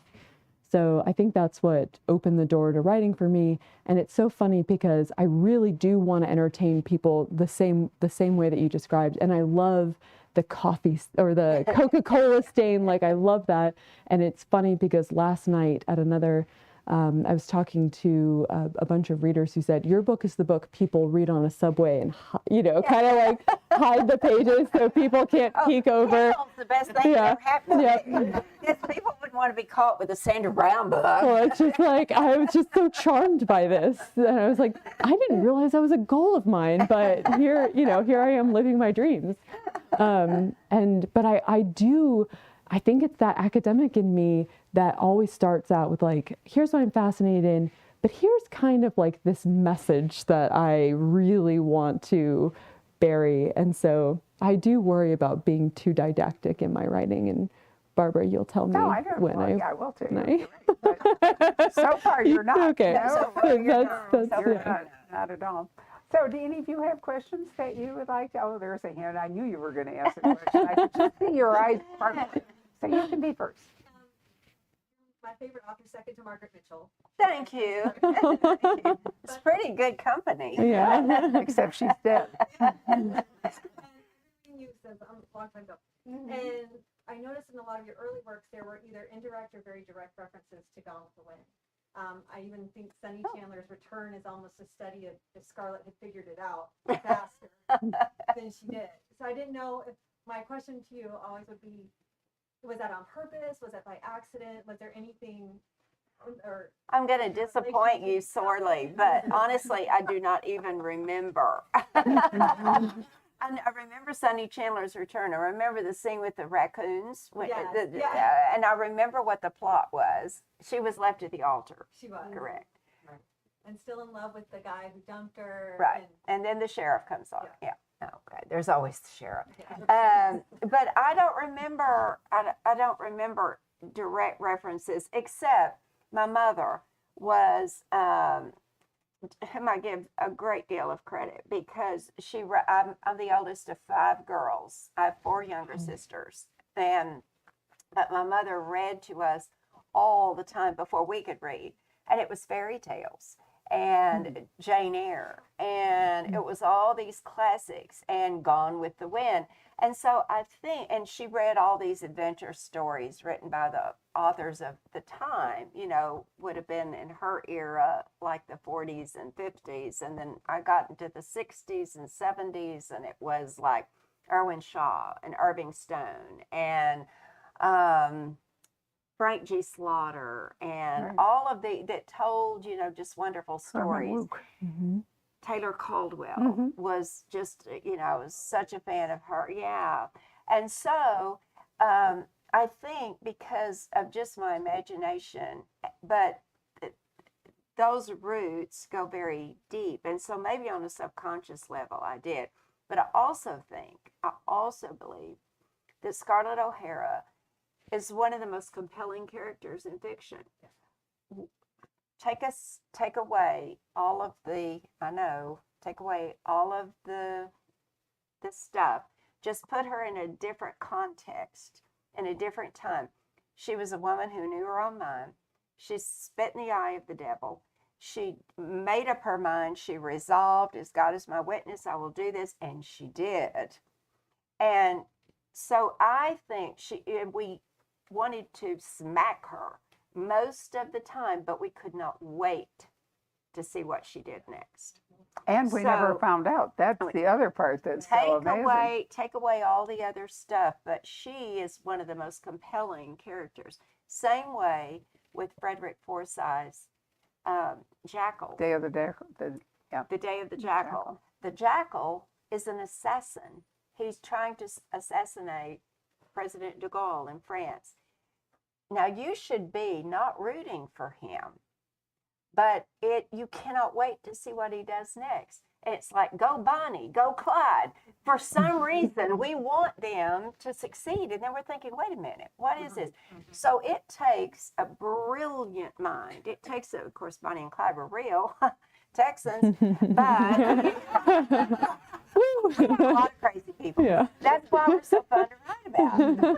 So I think that's what opened the door to writing for me. And it's so funny because I really do want to entertain people the same way that you described. And I love the coffee or the Coca-Cola stain. Like, I love that. And it's funny because last night at another, I was talking to a bunch of readers who said, your book is the book people read on a subway and, kind of like hide the pages so people can't peek over. Kindle's the best thing that ever happened. Yes, people wouldn't want to be caught with a Sandra Brown book. Well, it's just like, I was just so charmed by this. And I was like, I didn't realize that was a goal of mine, but here I am living my dreams. But I think it's that academic in me that always starts out with like, here's what I'm fascinated in, but here's kind of like this message that I really want to bury. And so I do worry about being too didactic in my writing. And Barbara, you'll tell me No, I don't. when Well, I. yeah, I will too. When But so far, you're not. Okay. No, So far, you're you're yeah. not at all. So do any of you have questions that you would like to? Oh, there's a hand. I knew you were going to ask a question. I could just see your eyes sparkling. So you can be first. My favorite author, second to Margaret Mitchell. Thank you. It's pretty good company. Yeah. Except she's dead. And you since a long time ago. And I noticed in a lot of your early works there were either indirect or very direct references to Gone with the Wind. I even think Sunny Chandler's return is almost a study of if Scarlett had figured it out faster than she did. So I didn't know if my question to you always would be, was that on purpose? Was that by accident? Was there anything? Or I'm going to disappoint you sorely, but honestly, I do not even remember. I remember Sunny Chandler's return. I remember the scene with the raccoons. And I remember what the plot was. She was left at the altar. she was Correct. and still in love with the guy who dumped her. Right. And then the sheriff comes on. Yeah. Okay. There's always the sheriff. But I don't remember. I don't remember direct references, except my mother was. Whom I give a great deal of credit because I'm the oldest of 5 girls. I have 4 younger sisters, but my mother read to us all the time before we could read, and it was fairy tales and Jane Eyre, and it was all these classics and Gone with the Wind. And so I think, and she read all these adventure stories written by the authors of the time, would have been in her era, like the 40s and 50s. And then I got into the 60s and 70s, and it was like Irwin Shaw and Irving Stone and Frank G. Slaughter and all of that told, just wonderful stories. Taylor Caldwell was just, was such a fan of her. Yeah. And so I think because of just my imagination, but those roots go very deep. And so maybe on a subconscious level I did. But I also believe that Scarlett O'Hara is one of the most compelling characters in fiction. Take away all of the, take away all of the stuff. Just put her in a different context, in a different time. She was a woman who knew her own mind. She spit in the eye of the devil. She made up her mind. She resolved, as God is my witness, I will do this. And she did. And so I think we wanted to smack her most of the time, but we could not wait to see what she did next. And we never So- found out. That's the other part that's so amazing. Take away all the other stuff, but she is one of the most compelling characters. Same way with Frederick Forsyth's Jackal. Day of the Day. The Day of the Jackal. The Jackal is an assassin. He's trying to assassinate President de Gaulle in France. Now, you should be not rooting for him, but you cannot wait to see what he does next. And it's like, go Bonnie, go Clyde. For some reason, we want them to succeed. And then we're thinking, wait a minute, what is this? So it takes a brilliant mind. It takes, of course, Bonnie and Clyde were real Texans, but we have a lot of crazy people. Yeah. That's why we're so fun to write about.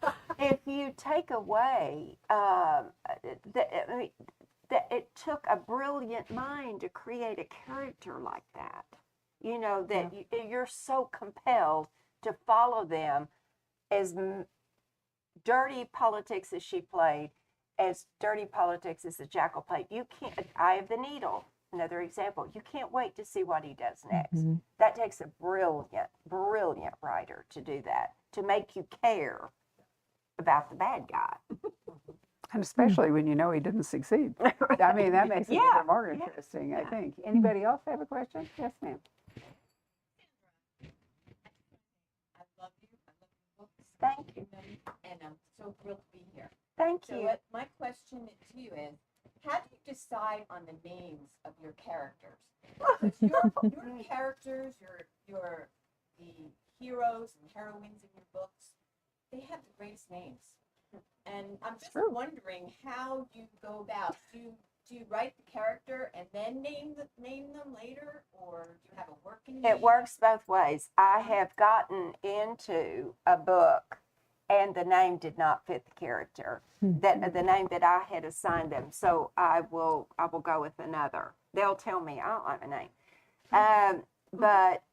But if you take away, that it took a brilliant mind to create a character like that. You know, that you're so compelled to follow them, as dirty politics as she played, as dirty politics as the Jackal played. You can't, Eye of the Needle, another example. You can't wait to see what he does next. Mm-hmm. That takes a brilliant, brilliant writer to do that, to make you care about the bad guy. And especially when you know he didn't succeed. I mean, that makes it even more interesting, I think. Anybody else have a question? Yes, ma'am. I love you. I love your books. Thank you. And I'm so thrilled to be here. Thank So you. what my question to you is, how do you decide on the names of your characters? Because your characters, the heroes and heroines in your books, they have the greatest names. And I'm just wondering how you go about. Do you write the character and then name them later, or do you have a working name? It works both ways. I have gotten into a book and the name did not fit the character, that the name that I had assigned them. So I will go with another. They'll tell me I don't like the name. But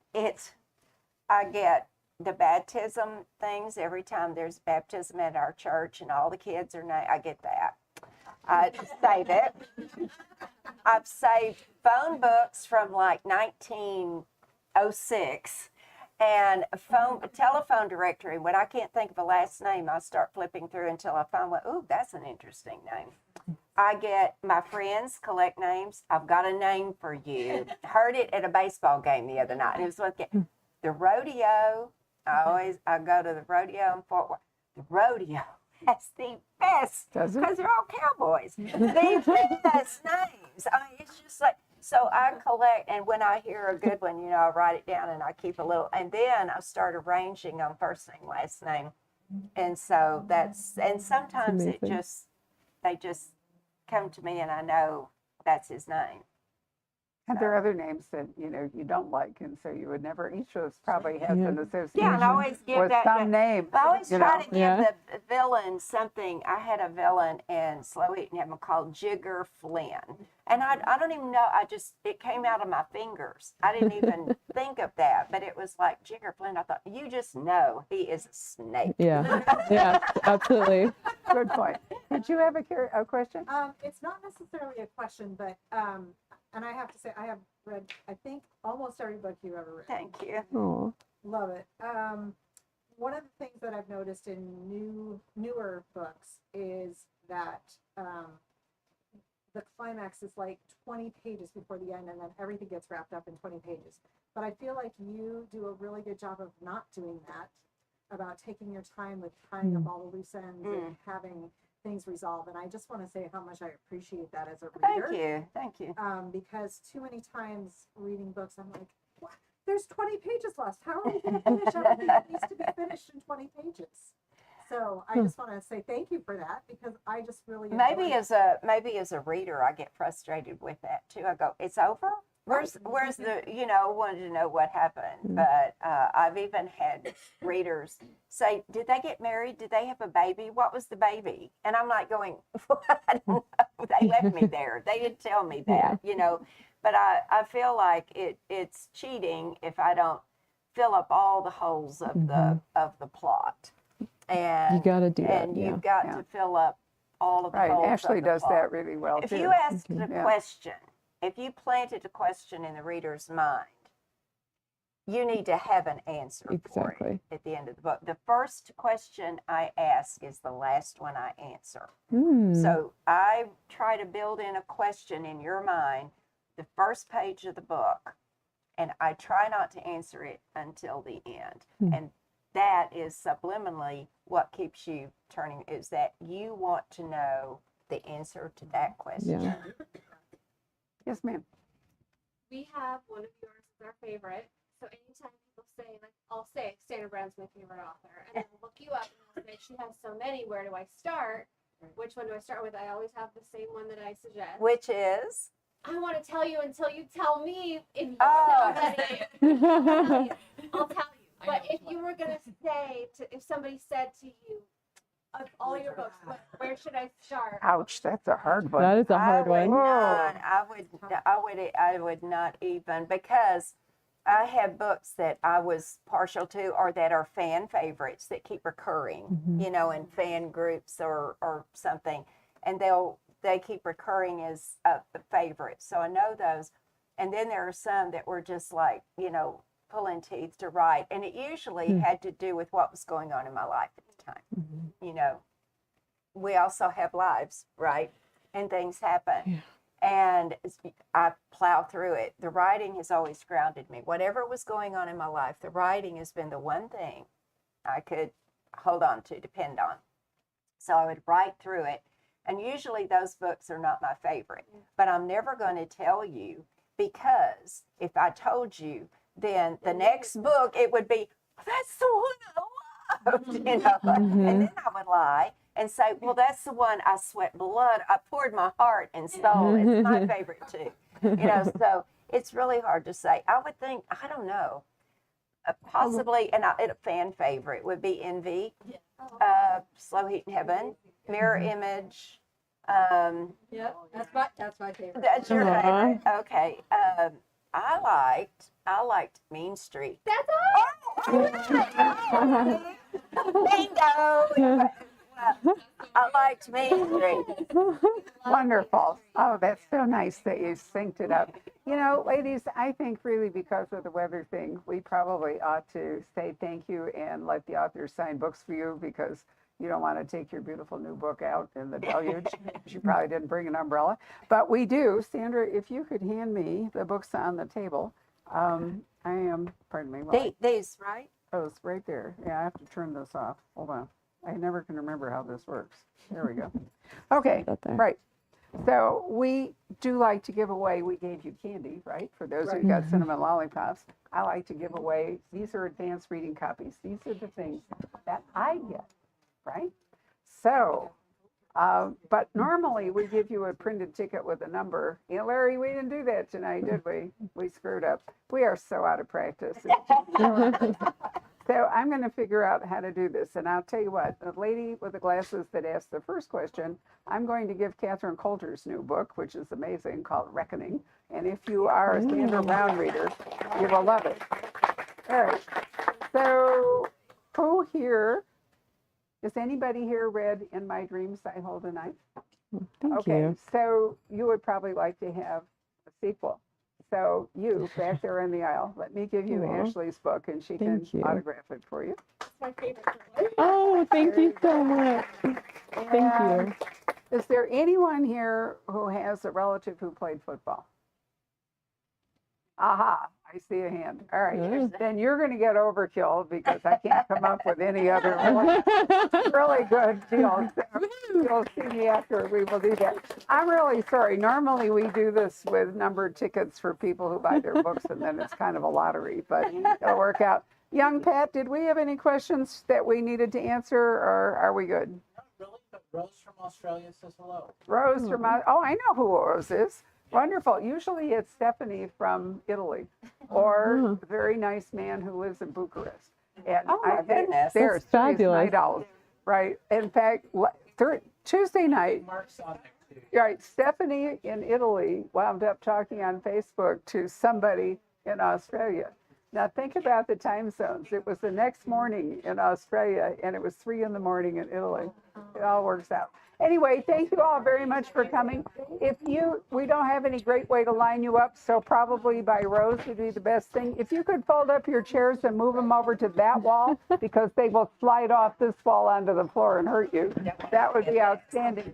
I get the baptism things every time there's baptism at our church and all the kids are named. I get that. I save it. I've saved phone books from like 1906 and a telephone directory. When I can't think of a last name, I start flipping through until I find one. Ooh, that's an interesting name. I get my friends collect names. I've got a name for you. Heard it at a baseball game the other night. And it was like the rodeo. I go to the rodeo in Fort Worth. The rodeo has the best, Does it? because they're all cowboys. The best names. I mean, it's just like, so I collect, and when I hear a good one, I write it down and I keep a little, and then I start arranging on first name, last name. And so and sometimes they just come to me and I know that's his name. And there are other names that, you don't like, and so you would never, each of us probably has an association Yeah, and I always give with some name. I always try to give Yeah. the villain something. I had a villain in Slow Eating Heaven called Jigger Flynn. And I don't even know, it came out of my fingers. I didn't even think of that, but it was like Jigger Flynn. I thought, you just know he is a snake. Yeah, absolutely. Good point. Did you have a question? It's not necessarily a question, but and I have to say I have read, I think, almost every book you ever read. Thank you. Oh, Love it. One of the things that I've noticed in newer books is that the climax is like 20 pages before the end, and then everything gets wrapped up in 20 pages. But I feel like you do a really good job of not doing that, about taking your time with tying up all the loose ends and having things resolved. And I just want to say how much I appreciate that as a reader. Thank you. Because too many times reading books, I'm like, there's 20 pages left. How are we going to finish everything that needs to be finished in 20 pages? So I just want to say thank you for that because I just really Maybe enjoyed as a reader, I get frustrated with that too. I go, it's over. Where's the wanted to know what happened. But I've even had readers say, did they get married? Did they have a baby? What was the baby? And I'm like going, I don't know. They left me there. They didn't tell me that, But I feel like it's cheating if I don't fill up all the holes of the plot. And You got to do that. and you've got to fill up all of the Right, holes Ashley of the does plot. that really well If too. you asked a Yeah. question, if you planted a question in the reader's mind, you need to have an answer for Exactly. it at the end of the book. The first question I ask is the last one I answer. So I try to build in a question in your mind, the first page of the book, and I try not to answer it until the end. And that is subliminally what keeps you turning, is that you want to know the answer to that question. Yeah. Yes, ma'am. We have one of yours as our favorite. So anytime people say, like, I'll say Sandra Brown's my favorite author, and I'll look you up and I'll say she has so many. Where do I start? Which one do I start with? I always have the same one that I suggest. Which is? I want to tell you until you tell me if you Oh. know that it is. I'll tell you. But if you were gonna say if somebody said to you, of all your books, where should I start? Ouch, that's a hard one. That is a hard one. I would not even, because I have books that I was partial to or that are fan favorites that keep recurring, in fan groups or something, and they keep recurring as a favorite. So I know those. And then there are some that were just like, pulling teeth to write. And it usually had to do with what was going on in my life at the time. We also have lives, right? And things happen. Yeah. And I plow through it. The writing has always grounded me. Whatever was going on in my life, the writing has been the one thing I could hold on to, depend on. So I would write through it. And usually those books are not my favorite. But I'm never going to tell you, because if I told you, then the next book, it would be, that's the one I loved, And then I would lie and say, well, that's the one I sweat blood, I poured my heart and soul. It's my favorite too. So it's really hard to say. I would think, I don't know, possibly, and a fan favorite would be Envy, Slow Heat in Heaven, Mirror Image. Yep, that's my favorite. That's your favorite. Okay. I liked Mean Street. That's all. Bingo. I liked Mean Street. Wonderful. Oh, that's so nice that you synced it up. Ladies, I think really because of the weather thing, we probably ought to say thank you and let the authors sign books for you, because you don't want to take your beautiful new book out in the deluge. You probably didn't bring an umbrella, but we do. Sandra, if you could hand me the books on the table. Pardon me. These, right? Oh, it's right there. Yeah, I have to turn this off. Hold on. I never can remember how this works. There we go. Okay, That there. right. So we do like to give away, we gave you candy, right? For those who got cinnamon lollipops. I like to give away, these are advanced reading copies. These are the things that I get, right? So, but normally we give you a printed ticket with a number. Larry, we didn't do that tonight, did we? We screwed up. We are so out of practice. So I'm going to figure out how to do this. And I'll tell you what, the lady with the glasses that asked the first question, I'm going to give Catherine Coulter's new book, which is amazing, called Reckoning. And if you are a Sandra Brown reader, you will love it. All right. So who here, has anybody here read In My Dreams I Hold a Knife? Thank you. So you would probably like to have a sequel. So you, back there in the aisle, let me give you Aw. Ashley's book and she can Thank you. autograph it for you. That's my favorite one. Oh, thank you so much. Thank you. Is there anyone here who has a relative who played football? Aha, I see a hand. All right. Mm. Then you're going to get Overkill because I can't come up with any other really good deals. You'll see me after. We will do that. I'm really sorry. Normally we do this with numbered tickets for people who buy their books, and then it's kind of a lottery, but it'll work out. Young Pat, did we have any questions that we needed to answer, or are we good? Not really, but Rose from Australia says hello. Rose from, oh, I know who Rose is. Wonderful. Usually it's Stephanie from Italy, or a very nice man who lives in Bucharest. And Oh, my goodness. They're That's serious fabulous. night owls, right? In fact, Tuesday night, Mark's on there too. right, Stephanie in Italy wound up talking on Facebook to somebody in Australia. Now think about the time zones. It was the next morning in Australia, and it was 3 in the morning in Italy. It all works out. Anyway, thank you all very much for coming. We don't have any great way to line you up, so probably by rows would be the best thing. If you could fold up your chairs and move them over to that wall, because they will slide off this wall onto the floor and hurt you, that would be outstanding.